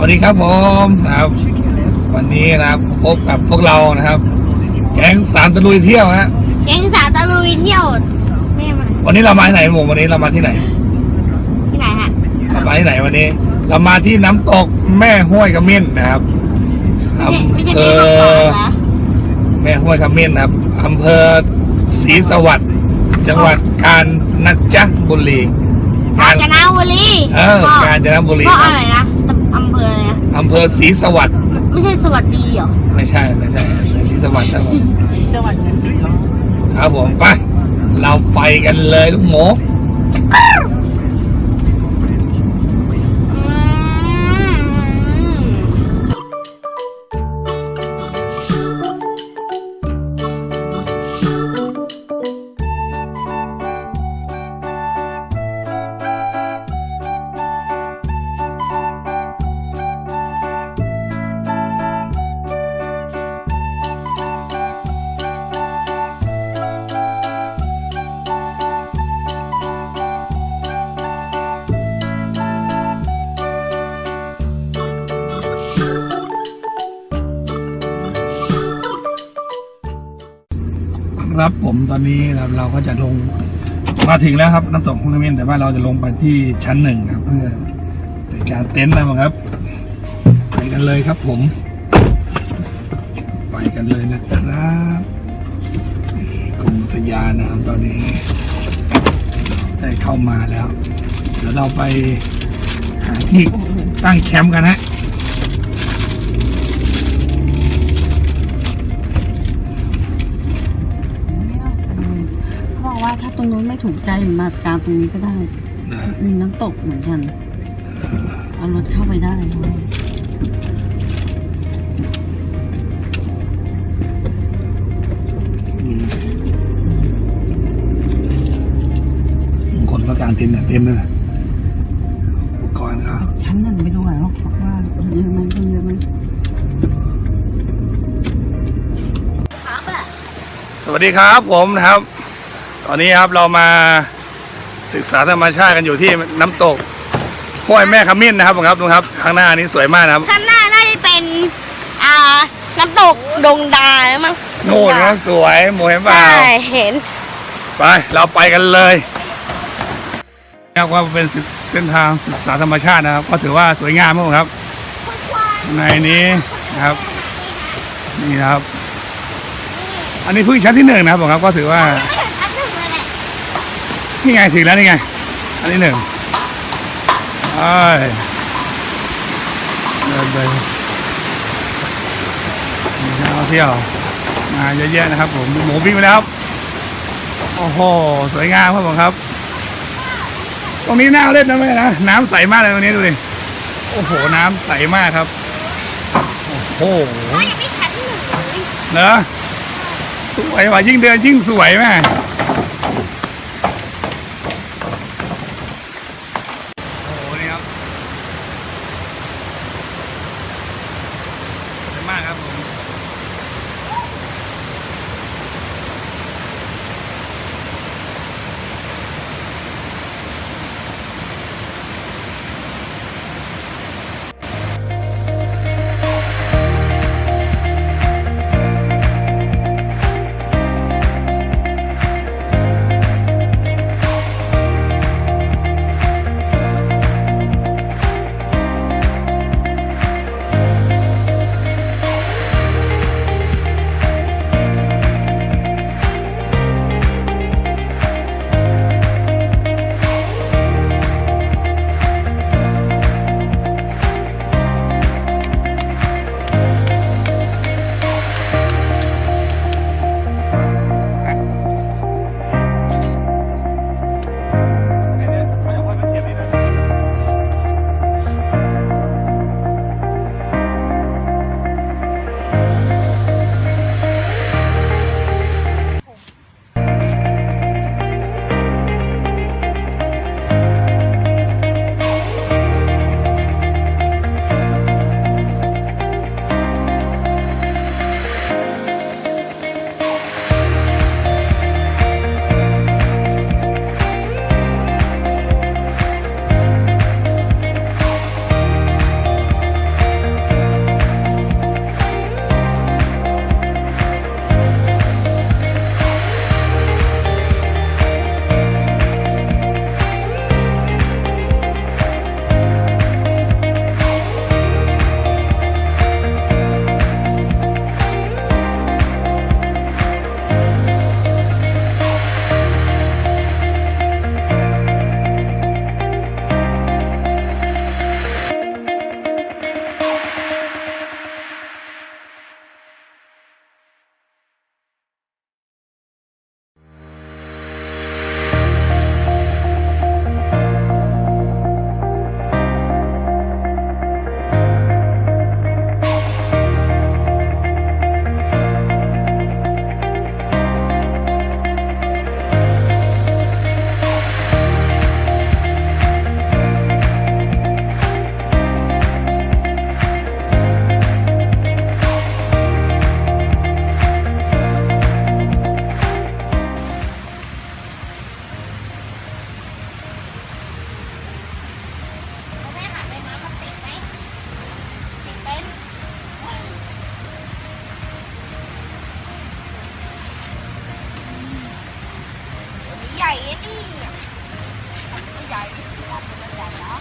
วัสดีครับผมนะครับวันนี้นะครับพบกับพวกเรานะครับแก๊งสามตะลุยเที่ยวฮะแก๊งสามตะลุยเที่ยวแม่มาวันนี้เรามาที่ไหนหมูวันนี้เรามาที่ไหนที่ไหนฮะเรามาที่ไหนวันนี้เรามาที่น้ำตกแม่ห้วยขมิ้นนะครับไม่ใช่ที่บอกเหรอแม่ห้วยขมิ้นนะครับอำเภอศรีสวัสดิ์จังหวัดกาญจนบุรีกาญจนบุรีกาญจนบุรีก็อะไรนะอำเภออะไรนะอำเภอศรีสวัสดิ์ไม่ใช่สวัสดีเหรอไม่ใช่ศรีสวัสดิ์ครับผมศรีสวัสดิ์เงินติดล้อครับผมไปเราไปกันเลยลูกหมูครับผมตอนนี้เราก็จะลงมาถึงแล้วครับน้ำตกพุทธมินแต่ว่าเราจะลงไปที่ชั้นหนึ่งครับเพื่อในการเต็นท์นะครับไปกันเลยครับผมไปกันเลยนะครับกรมอุทยานนะครับตอนนี้ได้เข้ามาแล้วเดี๋ยวเราไปหาที่ตั้งแคมป์กันฮะว่าถ้าตรงนู้นไม่ถูกใจมากางตรงนี้ก็ได้มีน้ำตกเหมือนกันเอารถเข้าไปได้คนก็การเต็มเนี่ยเต็มเลยอุปกรณ์ครับชั้นนั่นไม่รู้หรอกว่าเยอะไหมเยอะไหมสวัสดีครับผมนะครับตอนนี้ครับเรามาศึกษาธรรมชาติกันอยู่ที่น้ำตกห้วยแม่ขมิ้นนะครับผมครับดูครับข้างหน้านี้สวยมากนะครับข้างหน้าน่าจะเป็นน้ำตกดงดาแล้วมั้งโน่นนะสวยหมูเห็นเปล่าใช่เห็นไปเราไปกันเลยเรียกว่าเป็นเส้นทางศึกษาธรรมชาตินะครับก็ถือว่าสวยงามมากครับในนี้นะครับนี่นะครับอันนี้เพิ่งชั้นที่หนึ่งนะครับผมครับก็ถือว่านี่ไงถึงแล้วนี่ไงอันนี้หนึ่งเดินไปเที่ยวมาเยอะแยะนะครับผมหมูวิ่งไปแล้วโอ้โหสวยงามครับผมครับตรงนี้น่าเล่นนะแม่นะน้ำใสมากเลยตรงนี้ดูดิโอ้โหน้ำใสมากครับโอ้โหเนอะสวยว่ะยิ่งเดินยิ่งสวยแม่มากครับผม อะนี่ใหญ่ร้านมันใหญ่เนาะ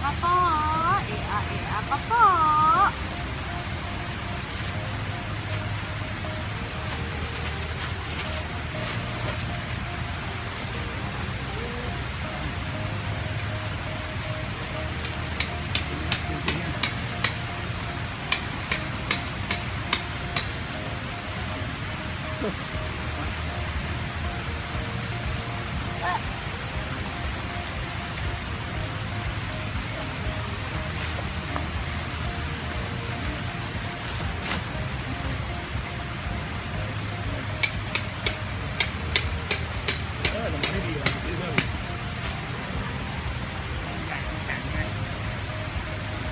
ก็ปอก็ปอ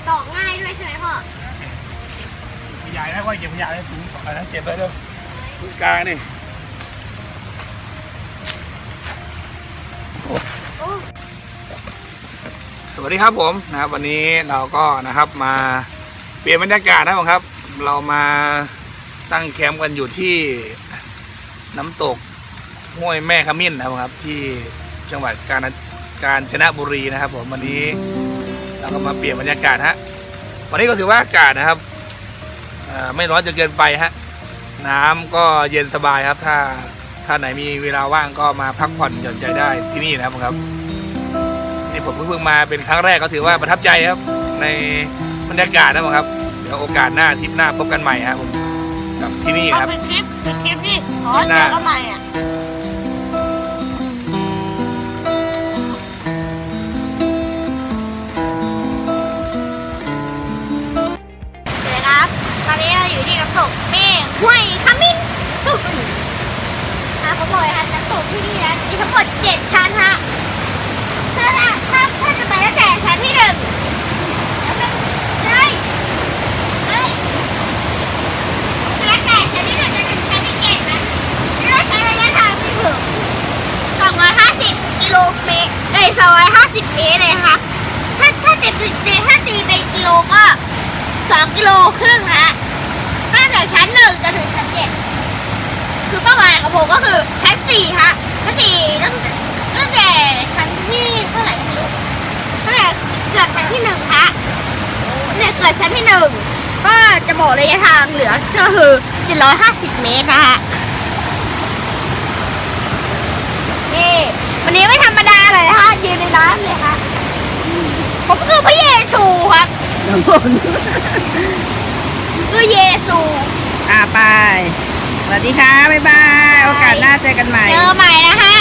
ตอกง่ายด้วยใช่ไหมพ่อ ขยายนะว่าเก็บขยายได้ถึง2 อันนะเจ็บเลยเด้อตรงกลางนี่สวัสดีครับผมนะครับวันนี้เราก็นะครับมาเปลี่ยนบรรยากาศนะครับเรามาตั้งแคมป์กันอยู่ที่น้ำตกห้วยแม่ขมิ้นนะครับที่จังหวัดกาญจนบุรีนะครับผมวันนี้เราก็มาเปลี่ยนบรรยากาศฮะวันนี้ก็ถือว่าอากาศนะครับไม่ร้อนจนเกินไปฮะน้ำก็เย็นสบายครับถ้าไหนมีเวลาว่างก็มาพักผ่อนหย่อนใจได้ที่นี่นะครับนี่ผมเพิ่งมาเป็นครั้งแรกก็ถือว่าประทับใจครับในบรรยากาศนะครับเดี๋ยวโอกาสหน้าทริปหน้าพบกันใหม่ครับผมกับที่นี่ครับ เป็นคลิปนี่อ๋อเจอกันใหม่อ่ะเดี๋ยวครับตอนนี้เราอยู่ที่น้ำตกแม่ห้วยขมิ้นเขาบอกเลยค่ะน้ำตกที่นี่นะมีทั้งหมด7 ชั้นฮะถ้าจะไปตั้งแต่ชั้นที่1ใช่แล้วแต่ชั้นที่1จะถึงชั้นที่7นะเราใช้ระยะทางไม่ถึง250 กิโลเมตร250 เมตรเลยค่ะถ้าตีเป็นกิโลก็2 กิโลครึ่งฮะตั้งแต่ชั้น1จะถึงชั้น7คือเป้าหมายของผมก็คือชั้น4ฮะชั้น4ตั้งแต่ชั้นที่เท่าไหร่ไม่รู้ตั้งแต่เกือบชั้นที่1ฮะเนี่ยเกือบชั้นที่1ก็จะบอกระยะทางเหลือก็คือ750 เมตรนะฮะนี่วันนี้ไม่ธรรมดาเลยฮะยืนในร้านเลยค่ะผมคือพระเยซูครับคือเยซู ไปสวัสดีค่ะบ๊ายบายโอกาสหน้าเจอกันใหม่ เจอใหม่นะฮะ